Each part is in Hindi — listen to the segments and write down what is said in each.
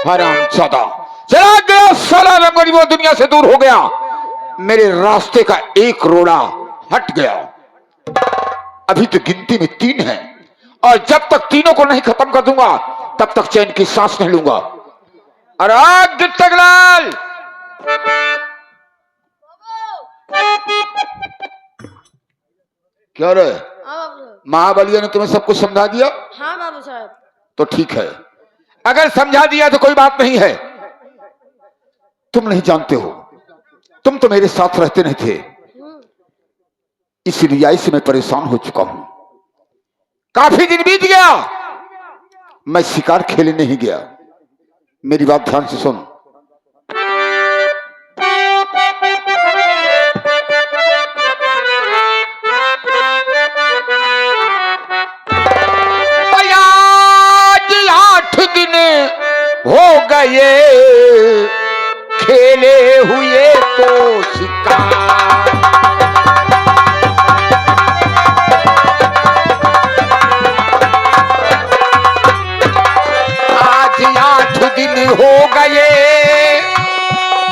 हरामजादा चला गया साला रंगोली, वो दुनिया से दूर हो गया। मेरे रास्ते का एक रोड़ा हट गया। अभी तो गिनती में 3 है और जब तक तीनों को नहीं खत्म कर दूंगा तब तक चैन की सांस नहीं लूंगा। अरे गिट्टगलाल, क्या रे? महाबलिया ने तुम्हें सब कुछ समझा दिया? हाँ बाबू साहब। तो ठीक है, अगर समझा दिया तो कोई बात नहीं है। तुम नहीं जानते हो, तुम तो मेरे साथ रहते नहीं थे, इस रियाई से मैं परेशान हो चुका हूं। काफी दिन बीत गया, मैं शिकार खेलने नहीं गया। मेरी बात ध्यान से सुन। आज 8 दिन हो गए खेले हुए तो शिकार। दिन हो गए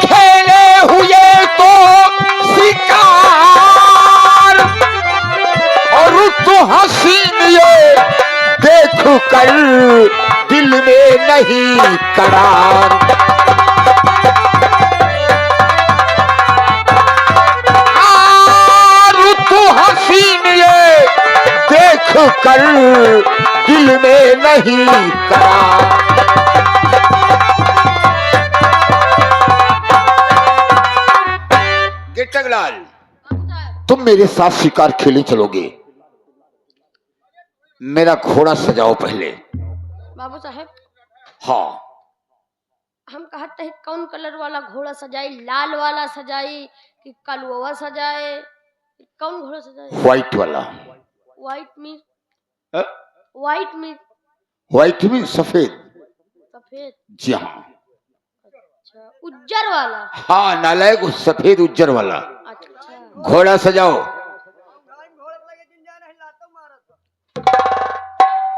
खेले हुए तो शिकार, और तो हसीन ये देख कर दिल में नहीं करार। और तो हसीन ये देख कर दिल में नहीं करार। गिट्टगलाल, तुम मेरे साथ शिकार खेलने चलोगे? मेरा घोड़ा सजाओ पहले। बाबू साहब, हाँ, हम कहते हैं कौन कलर वाला घोड़ा सजाए? लाल वाला सजाए कि कलुआ सजाए? कौन घोड़ा सजाए? व्हाइट वाला। White mean? White mean? White mean सफेद। सफेद? जी हाँ। अच्छा, उज्जर वाला? हाँ नालायक, सफेद उज्जर वाला। अच्छा, घोड़ा सजाओ।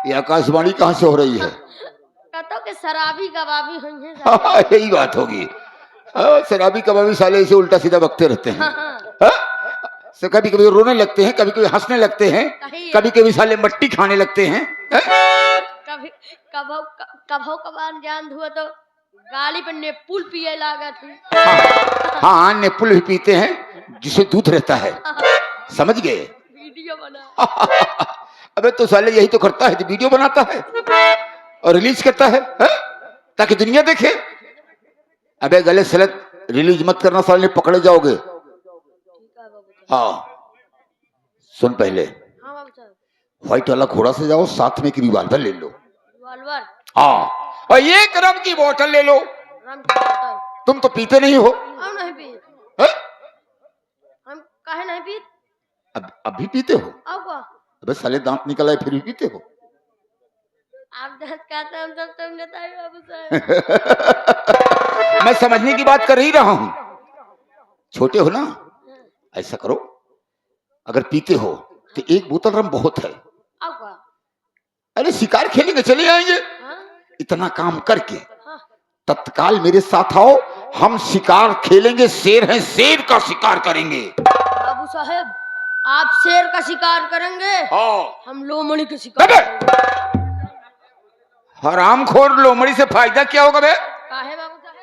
ये आकाशवाणी कहाँ से हो रही है? कहता कि शराबी कबाबी होंगे। हाँ, यही बात होगी। शराबी कबाबी साले ऐसे उल्टा सीधा बकते रहते हैं। हाँ? कभी कभी रोने लगते हैं, कभी कभी हंसने लगते हैं, कभी कभी साले मट्टी खाने लगते हैं। कभी कभो कबान जान हुआ तो गाली पर नेपुल पिए लागा थी। हाँ, नेपुल भी पीते हैं जिसे दूध रहता है। समझ गए? वीडियो बना। अबे तो साले यही तो करता है, तो वीडियो बनाता है और रिलीज करता है, ताकि दुनिया देखे। अबे गलत सलत रिलीज मत करना, साले पकड़े जाओगे। हाँ सुन पहले। हाँ बाबू साहब। व्हाइट वाला घोड़ा से जाओ, साथ में एक रिवाल्वर ले लो। रिवाल्वर? हाँ, और एक रम की बोतल ले लो। रम की बोतल? तुम तो पीते नहीं हो। हम नहीं पी। हम काहे नहीं पी? अब भी पीते हो? अब क्या? अबे साले दांत निकल आए फिर भी पीते हो? आप दांत कहते हम सब समझता है बाबू साहब। मैं समझने की बात कर ही रहा हूँ। छोटे हो ना, ऐसा करो, अगर पीते हो तो एक बोतल रम बहुत है। अब क्या? अरे शिकार खेलेंगे, चले आएंगे। हाँ? इतना काम करके हाँ? तत्काल मेरे साथ आओ, हम शिकार खेलेंगे। शेर है, शेर का शिकार करेंगे। बाबू साहब, आप शेर का शिकार करेंगे? हाँ। हम लोमड़ी का शिकार करेंगे। हरामखोर, लोमड़ी से फायदा क्या होगा बे? काहे बाबू साहब?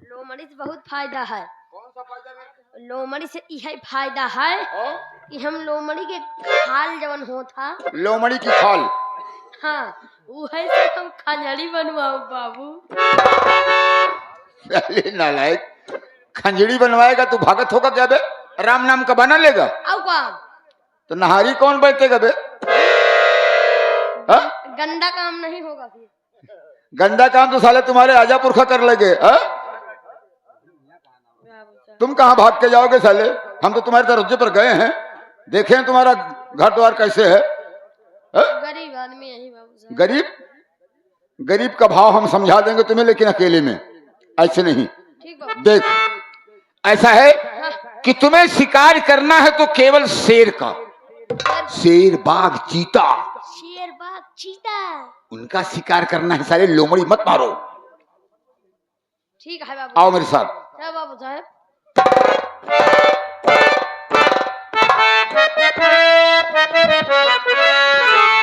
लोमड़ी से बहुत फायदा है। कौन सा फायदा है? लोमड़ी से यही फायदा है कि हम लोमड़ी के खाल जवन होता। लोमड़ी की खाल? हाँ, वही से हम खंजड़ी बनवाओ बाबू। अरे नालायक, खंजड़ी बनवाएगा तो भागत होगा क्या बे? राम नाम का बना लेगा? अब क्या? तो नहारी कौन बैठेगा बे? गंदा काम नहीं होगा फिर। गंदा काम तो साले तुम्हारे आजा पुरखा कर लगे। तुम कहाँ भाग के जाओगे साले? हम तो तुम्हारे दरवाजे पर गए हैं, देखे हैं तुम्हारा घर द्वार कैसे है। गरीब आदमी यही बाबू साहब। गरीब? गरीब का भाव हम समझा देंगे तुम्हें, लेकिन अकेले में ऐसे नहीं। देख, ऐसा है कि तुम्हें शिकार करना है तो केवल शेर का। शेर, बाघ, चीता चीता। उनका शिकार करना है साले, लोमड़ी मत मारो। ठीक है बाबू। आओ मेरे साथ। क्या बाबू साहब?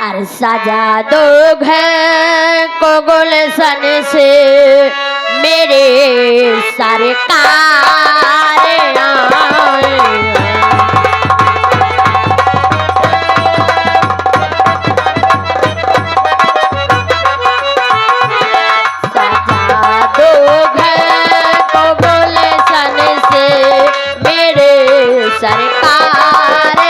अरे सजा दो घर को गुलशन से मेरे सरकार आए। सजा दो घर को गुलशन से मेरे सरकार आए।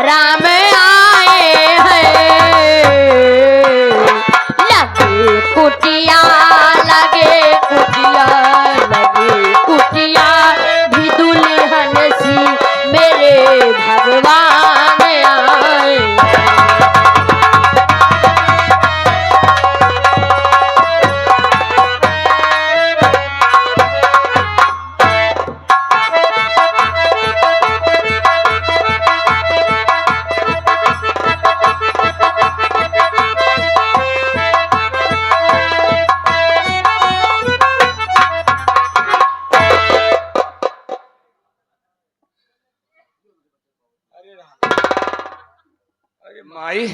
राम आए हैं। लगे कुटिया लगे कुटिया लगे कुटिया भी दुल्हन सी मेरे भगवान आए। माई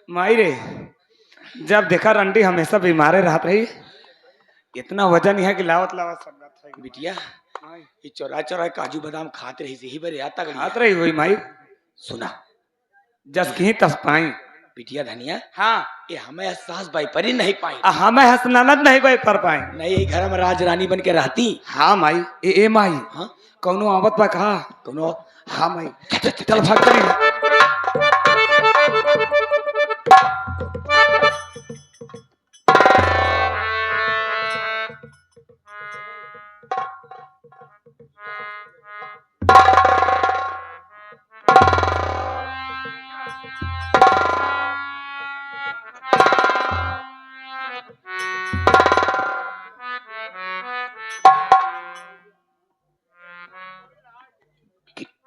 माई रे, जब देखा रंडी हमेशा बीमारे रहत रही। इतना वजन है कि लावत लावत सब बात है। बिटिया ये चौराहे चौराहे काजू बादाम खाते रही यही बार आता हाथ रही हुई माई, सुना जस की तस पाई। बिटिया धनिया हाँ, ये हमें एहसास भाई पर ही नहीं पाई। हमें हसनानत नहीं कोई पर पाए। नहीं यही घर में राज रानी बन के रहती। हाँ माई, ए माई, हाँ कौनो आवत बा कहा? कौनो हाँ माई, चल भाग करी।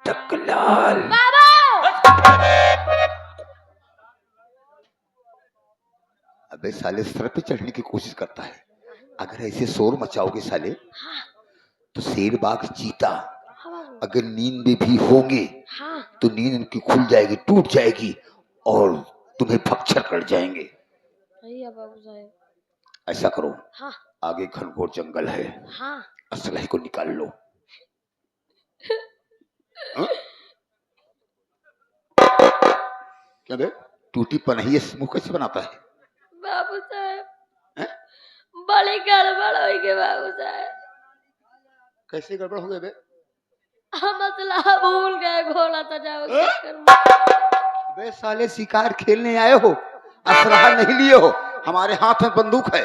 टकलाल अबे साले सर पे चढ़ने की कोशिश करता है। अगर ऐसे शोर मचाओगे साले तो शेर बाघ चीता अगर नींद में भी होंगे हाँ तो नींद उनकी खुल जाएगी, टूट जाएगी और तुम्हें भक्षर कर जाएंगे। भैया बाबू साहब। ऐसा करो, हाँ आगे घनघोर जंगल है, हाँ असलहे को निकाल लो। हाँ? क्या बे टूटी पनही मुंह कैसे बनाता है? बाबू साहब हैं? बड़ी गड़बड़ हो गई बाबू साहब। कैसे गड़बड़ हो गए बे? हम असला भूल गए घोड़ा सजाओ के हैं? चक्कर में। बे साले शिकार खेलने आए हो, असलहा नहीं लिए हो। हमारे हाथ में बंदूक है,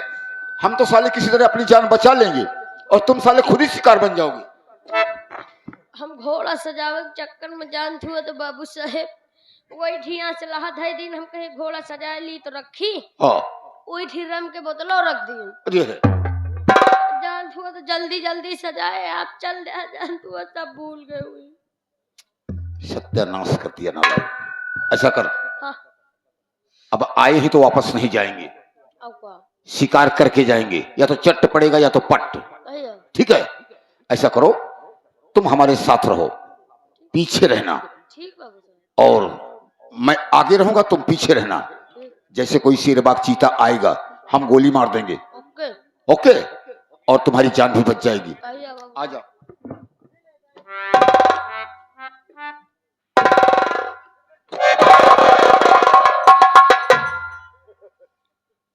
हम तो साले किसी तरह अपनी जान बचा लेंगे और तुम साले खुद ही शिकार बन जाओगे। हम घोड़ा सजावे के चक्कर में जान थुआ तो बाबू साहेब वही ठिया से लहा धा दिन हम कहे घोड़ा सजा ली तो रखी, हाँ वही ठी रम के बोतलों रख दी। अरे जान थुआ तो जल्दी जल्दी सजाए, आप चल दे जान थुआ सब भूल गए हुई। सत्यानाश कर दिया ना। ऐसा कर, हाँ अब आए ही तो वापस नहीं जाएंगे, अब क्या शिकार करके जाएंगे, या तो चट्ट पड़ेगा या तो पट। भैया। ठीक है, ऐसा करो तुम हमारे साथ रहो, पीछे रहना ठीक बाबू साहब। और मैं आगे रहूंगा, तुम पीछे रहना। जैसे कोई शेरबाग चीता आएगा हम गोली मार देंगे। ओके ओके, और तुम्हारी जान भी बच जाएगी। भैया बाबू। आ जाओ।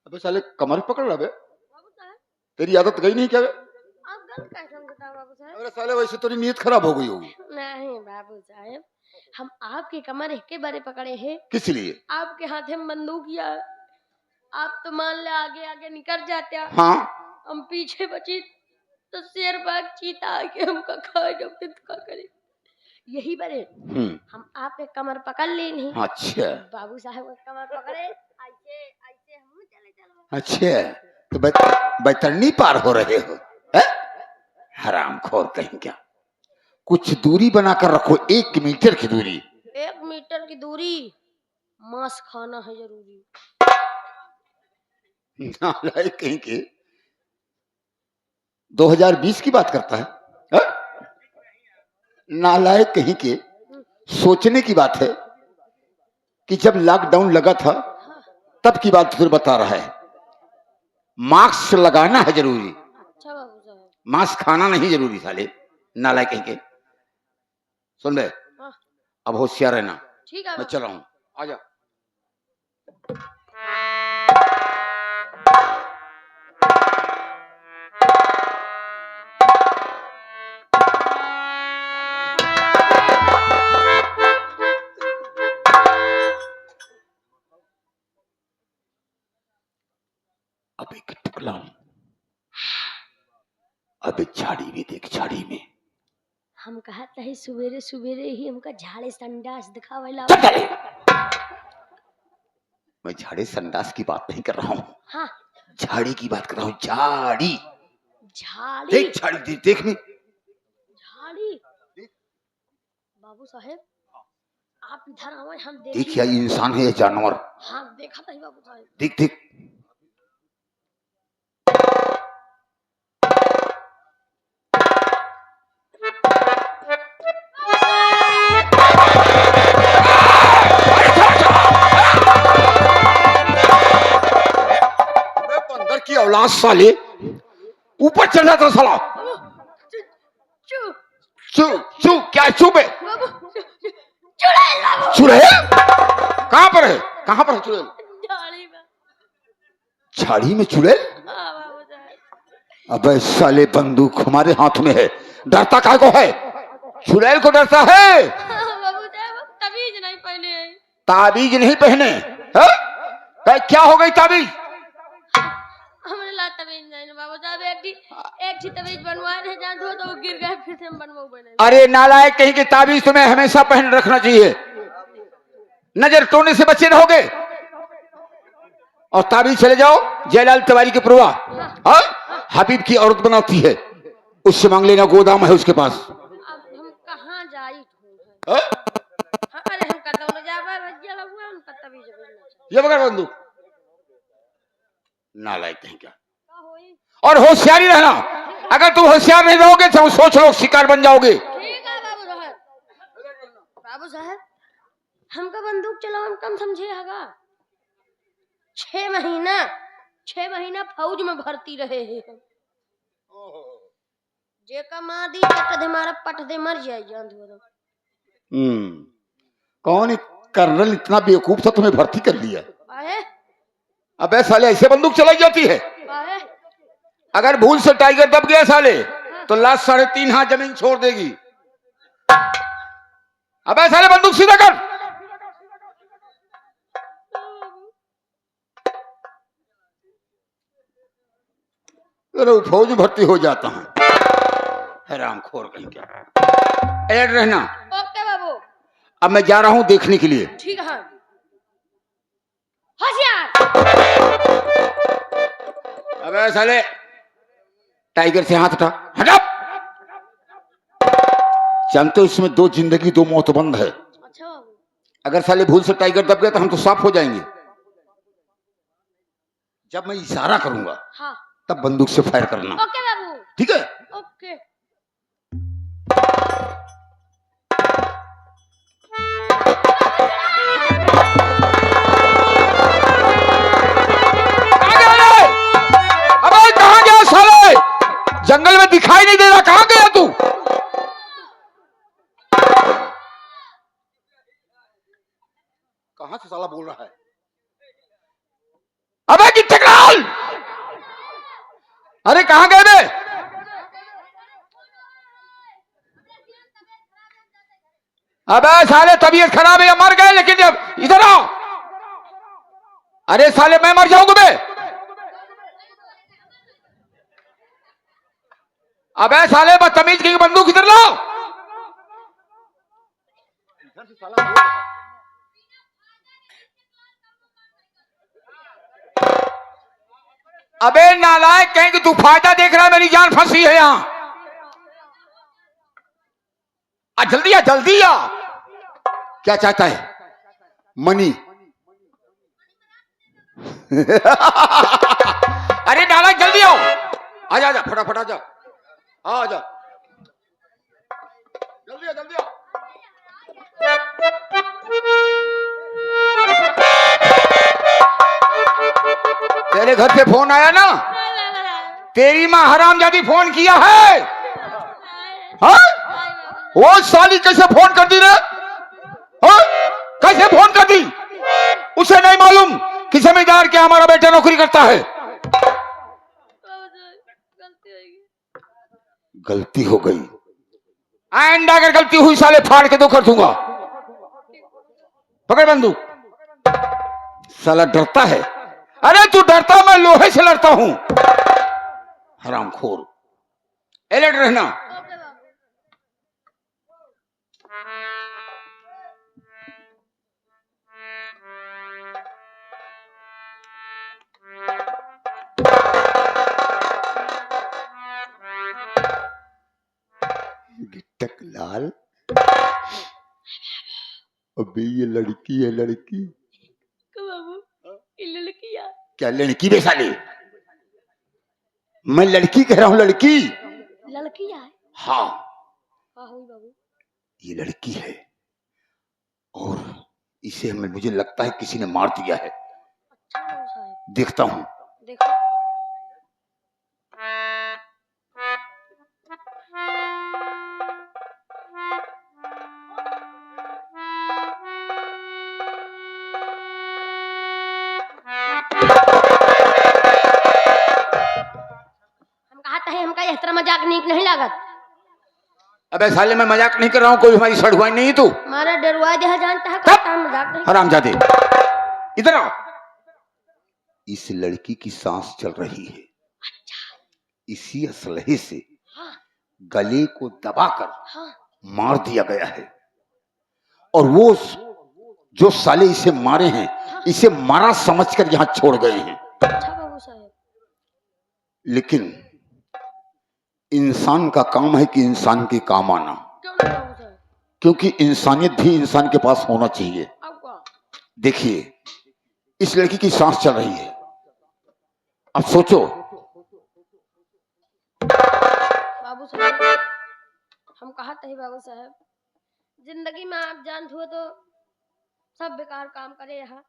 अबे साले कमर पकड़ रहा बे, बाबू साहब तेरी आदत गई नहीं क्या बे? आप गलत कैसे समझता बाबू साहब? अरे साले वैसे तेरी नीयत खराब हो गई होगी। नहीं बाबू साहब, हम आपकी कमर के बारे पकड़े हैं। किस लिए? आपके हाथ में बंदूक या आप तो मान ले आगे आगे निकल जाते हैं, हाँ, हम पीछे बची तो शेर बाग चीता आके हमका खा जो फिर का करे, यही बारे हम आपके कमर पकड़ ले नहीं। अच्छा बाबू साहब का कमर पकड़े ऐसे ऐसे हम चले चलो। अच्छा, तो बैतरनी पार हो रहे हो? हरामखोर कहीं क्या। कुछ दूरी बनाकर रखो, 1 मीटर की दूरी। 1 मीटर की दूरी, मांस खाना है जरूरी। नालायक कहीं के, 2020 की बात करता है, नालायक कहीं के। सोचने की बात है कि जब लॉकडाउन लगा था तब की बात फिर बता रहा है। मास्क लगाना है जरूरी, अच्छा बाबू साहब, मांस खाना नहीं जरूरी। साले नालायक कहीं के, सुन ले, हाँ अब होशियार रहना। ठीक है मैं चल रहा हूं, आजा। अब एक टुकड़ा, अब एक झाड़ी में देख, झाड़ी में। हम कहते हैं सवेरे सवेरे ही हमका झाड़े संडास दिखावेला। चल चले। मैं झाड़ी संडास की बात नहीं कर रहा हूँ, हाँ झाड़ी की बात कर रहा हूँ। झाड़ी झाड़ी, देख, झाड़ी देख, देख नहीं। झाड़ी बाबू साहेब आप इधर आओ, हम देख, या इंसान है या जानवर? हाँ देखा था बाबू साहेब। देख देख, बंदर की औलाद साले, ऊपर चढ़ जाता साला। चू चू चू, क्या चुप है? बाबू चुड़ैल बाबू, चुड़ैल कहाँ पर है? कहाँ पर है चुड़ैल? झाड़ी में। झाड़ी में चुड़ैल? हाँ बाबू साहब। अबे साले, बंदूक हमारे हाथ में है, डरता काय को है? चुड़ैल को डरता है? हाँ बाबू साहब, तमीज नहीं पहने हैं। ताबीज नहीं पहने है? क्या हो गई ताबीज? हमने ला तमीज नहीं बाबू साहब, एक ही तमीज बनवाए थे, जान दो तो गिर गए, फिर से हम बनवाओ बने। अरे नालायक कहीं के, ताबीज तुम्हें हमेशा पहन रखना चाहिए, नजर टोने से बचे रहोगे। और ताबीज चले जाओ जयलाल तिवारी के पुरवा, हबीब की औरत बनाती है, उससे मांग लेना, गोदाम है उसके पास। अब हम कहाँ जाई? अरे हम कहते हैं जावा रज्जा लगुआ, हम कहते भी ये बगैर बंदूक, नालायक कहीं क्या। होई। और होशियारी रहना, अगर तुम होशियार नहीं रहोगे तो सोच लो शिकार बन जाओगे। ठीक है बाबू साहब। बाबू साहब हमका बंदूक चलाओ हम कम समझे हगा। 6 महीना फौज में भर्ती रहे हैं हम। जे कमा दी चट दे मारा पट दे मर जाए जान दो। कौन कर्नल इतना बेवकूफ था तुम्हें भर्ती कर लिया? आए अबे साले, ऐसे बंदूक चलाई जाती है? आए अगर भूल से टाइगर दब गया साले तो लाश 3.5 हाथ जमीन छोड़ देगी। अबे साले, बंदूक सीधा कर। अरे फौज में भर्ती हो जाता हूँ, हरामखोर कहीं क्या। अलर्ट रहना। ओके बाबू। अब मैं जा रहा हूँ देखने के लिए। ठीक है। होशियार। अबे साले, टाइगर से हाथ उठा, हटा। जानते हो इसमें 2 जिंदगी 2 मौत बंद है। अच्छा बाबू। अगर साले भूल से टाइगर दब गया तो हम तो साफ हो जाएंगे। जब मैं इशारा करूंगा हाँ तब बंदूक से फायर करना। ओके बाबू। ठीक है? ओके। अबे कहाँ गया साले? जंगल में दिखाई नहीं दे रहा, कहाँ गया तू? कहाँ से साला बोल रहा है? अबे कि टकराल! अरे कहाँ गए बे? अबे साले तबीयत खराब है या मर गए, लेकिन जब इधर आओ। अरे साले मैं मर जाऊंगा बे। अबे साले बदतमीज की बंदूक इधर लाओ। अबे नालायक कहेंगे तू फायदा देख रहा है, मेरी जान फंसी है यहां। जल्दी आ जल्दी आ। क्या चाहता है? मनी। अरे नालायक जल्दी आओ। आजा आजा फटाफट आजा। आजा जल्दी आ जल्दी आ। तेरे घर से फोन आया ना? तेरी माँ हरामजादी फोन किया है। हाँ? वो साली कैसे फोन कर दी रे? हाँ? कैसे फोन कर दी? उसे नहीं मालूम कि जमींदार के हमारा बेटा नौकरी करता है। गलती हो गई। आइंदा अगर गलती हुई साले फाड़ के दो कर दूंगा। पकड़ बंदूक। साला डरता है। अरे तू डरता, मैं लोहे से लड़ता हूं। हरामखोर। अलर्ट रहना। गिट्टक लाल। अबे ये लड़की है लड़की। लड़कियां क्या लड़की बे साले? मैं लड़की कह रहा हूं, लड़की। लड़कियां है। हाँ बाबू। ये लड़की है और इसे मुझे लगता है किसी ने मार दिया है। अच्छा बाबू साहब। देखता हूं। देखो हम कहते हैं हमका यह तरह मजाक नीक नहीं लागत। अबे साले मैं मजाक नहीं कर रहा हूं, कोई हमारी सड़ुआई नहीं है तू। हमारा डरवा दिया जानता है, कहता है मजाक नहीं। हरामजादे इधर आओ। इस लड़की की सांस चल रही है। इसी असलहे से हाँ गले को दबाकर हाँ। मार दिया गया है। और वो जो साले इसे मारे हैं, इसे मारा समझकर यहां छोड़ गए हैं। अच्छा बाबू साहब। लेकिन इंसान का काम है कि इंसान के काम आना, क्यों नहीं बाबू साहब? क्योंकि इंसानियत भी इंसान के पास होना चाहिए। अब क्या? देखिए इस लड़की की सांस चल रही है। अब सोचो। बाबू साहब हम कहते हैं बाबू साहब, जिंदगी में आप जानते हो तो सब बेकार काम करे यहाँ।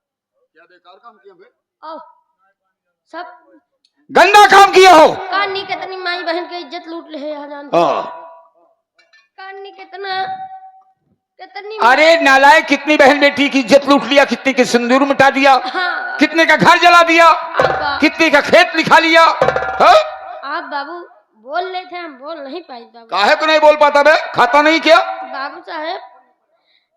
क्या बेकार काम किया बे? ओ सब गंदा काम किया हो। कानी कितनी माई बहन की इज्जत लूट ले यहाँ जानते हो? कानी कितना कितनी। अरे नालायक, कितनी बहन बेटी की इज्जत लूट लिया, कितने के सिंदूर मिटा दिया, हाँ। कितने का घर जला दिया, कितने का खेत लिखा लिया। हाँ? आप बाबू बोल रहे थे, हम बोल नहीं पाए बाबू। काहे को नहीं बोल पाता बे? खाता नहीं क्या? बाबू साहब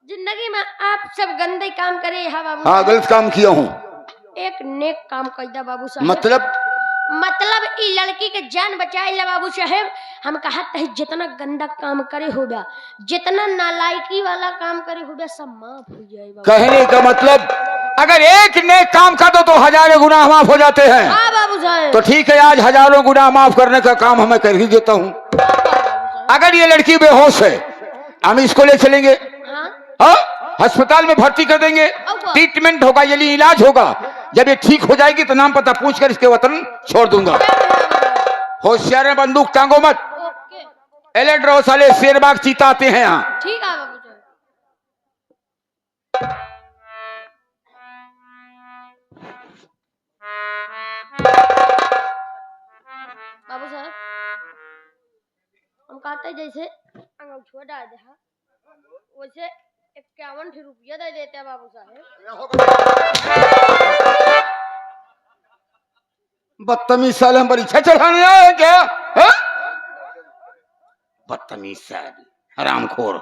जिंदगी में आप सब गंदे काम करे यहाँ बाबू। हाँ गलत काम किया हूँ। एक नेक काम कर दिया बाबू साहब। मतलब ई लड़की के जान बचाए ला बाबू साहब। हम कहते हैं जितना गंदा काम करे हो गया, जितना नालायकी वाला काम करे हो गया, सब माफ हो जाए बाबू। कहने का मतलब अगर एक नेक काम कर दो तो हजारों गुनाह माफ हो जाते हैं। हाँ बाबू साहब। तो ठीक है, आज हजारों गुनाह माफ करने का काम हमें कर ही देता हूँ। अगर ये लड़की बेहोश है, हम इसको ले चलेंगे। हाँ? अस्पताल में भर्ती कर देंगे, ट्रीटमेंट होगा, यही इलाज होगा। जब ये ठीक हो जाएगी तो नाम पता पूछकर इसके वतन छोड़ दूंगा। होशियार है, बंदूक टांगो मत। अलर्ट रहो साले, शेरबाग चीता आते हैं यहाँ। ठीक है बाबू साहब। बाबू साहब हम कहते हैं जैसे अंगूठा डाल दे वैसे 51 रुपया दे देते हैं बाबू साहब। बदतमीज साले, हम परीक्षा चढ़ाने आए हैं क्या? बदतमीज साले, हरामखोर।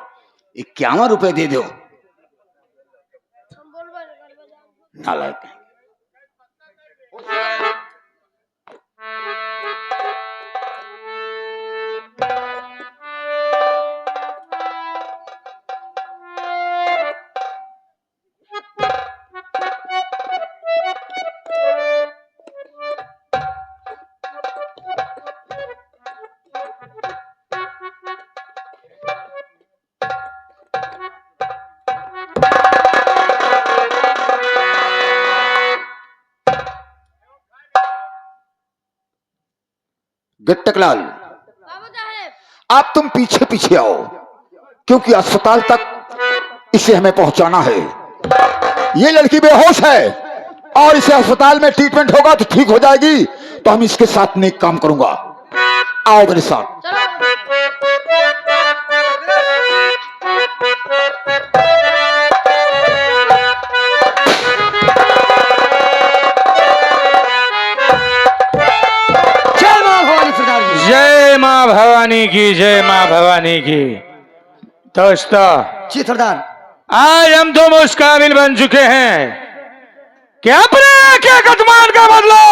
₹51 दे दो। हम बोलबे नहीं करबे जान। नालायक। गट्टकलाल, बाबू साहब, आप तुम पीछे पीछे आओ, क्योंकि अस्पताल तक इसे हमें पहुंचाना है। ये लड़की बेहोश है और इसे अस्पताल में ट्रीटमेंट होगा तो ठीक हो जाएगी, तो हम इसके साथ नेक काम करूंगा। आओ मेरे साथ। जय माँ भवानी की, जय माँ भवानी की। दोस्तों, जी सरदार। आज हम दोनों उस काबिल बन चुके हैं कि अपने के कदमान का बदला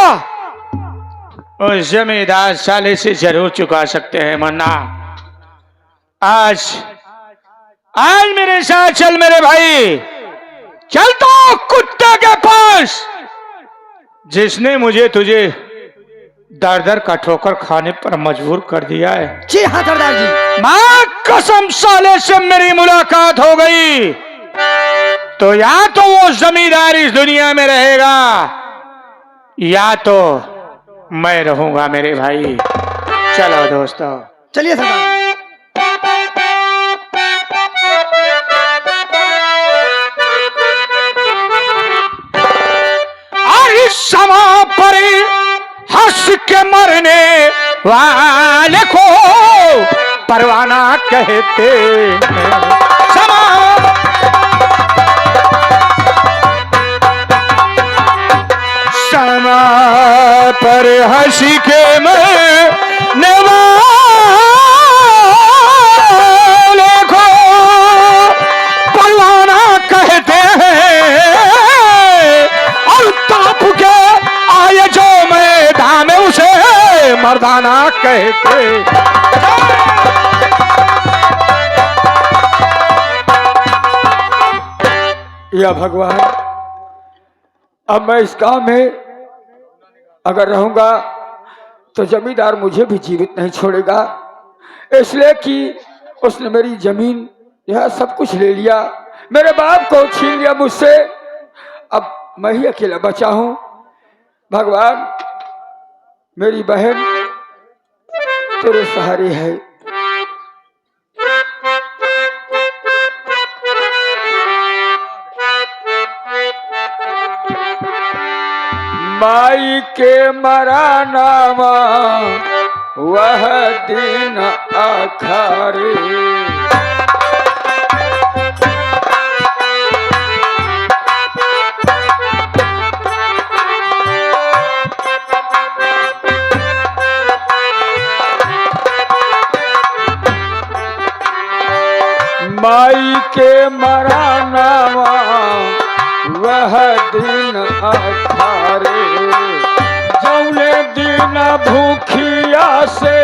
उस जमींदार साले से जरूर चुका सकते हैं। मन्ना, आज मेरे साथ चल मेरे भाई। चल तो कुत्ते के पास जिसने मुझे तुझे दर दर का ठोकर खाने पर मजबूर कर दिया है। जी हाँ सरदार जी। मां कसम, साले से मेरी मुलाकात हो गई तो या तो वो जमींदार इस दुनिया में रहेगा या तो मैं रहूंगा मेरे भाई। चलो दोस्तों, चलिए सरदार। और इस समा पर हंस के मरने वाले को परवाना कहते हैं। समा पर हंस के मरने वाले को परवाना कहते हैं। और ताप के आए जो मैदान में उसे मर्दाना कहते। या भगवान, अब मैं इस काम में अगर रहूंगा तो जमींदार मुझे भी जीवित नहीं छोड़ेगा, इसलिए कि उसने मेरी जमीन यह सब कुछ ले लिया, मेरे बाप को छीन लिया मुझसे। अब मैं ही अकेला बचा हूं। भगवान, मेरी बहन तेरे सहारे है। माई के मरानावा वह दिन आखरे, माई के मरानावा वह दिन अखारे, जौने दिन भूखिया से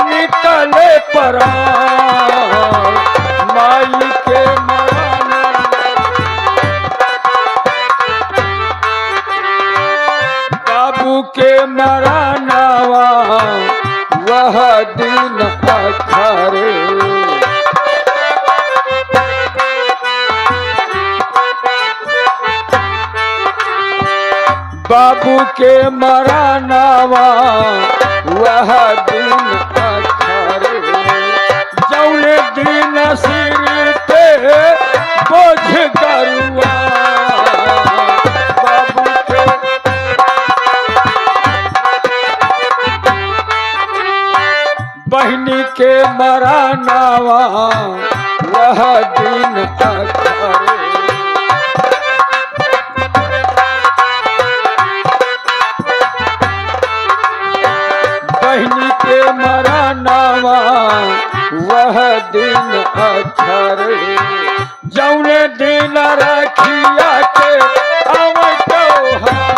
निकले परान। माई के मराना बाबू के मरानावा वह दिन अखारे, बाबू के मरानावा वह दिन अखारे, जौने दिन सिर पे बोझ करुआ। बाबू के बहनी के मरानावा वह दिन अखारे, बहनी के मरानावा वह वह दिन अखर जौने दिन रखिया के आवे त्योहार।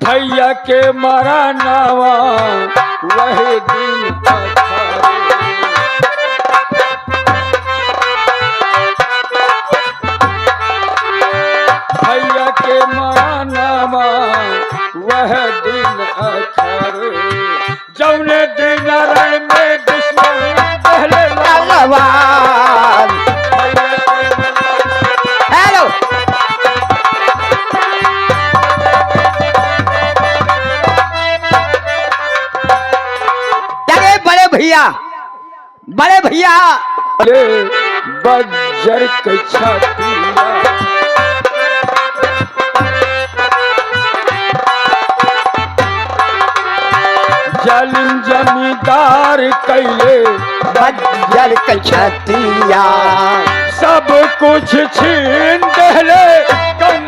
भैया के मारा नावा वही दिन अखर भैया के मानावा वह दिन अखर जौने दिन रण में दुश्मन पहले भगवान हेलो क्या बड़े भैया अरे बज्जर के छतिया जालिम जमींदार कैले बज्जर के छतिया सब कुछ छीन दहले कम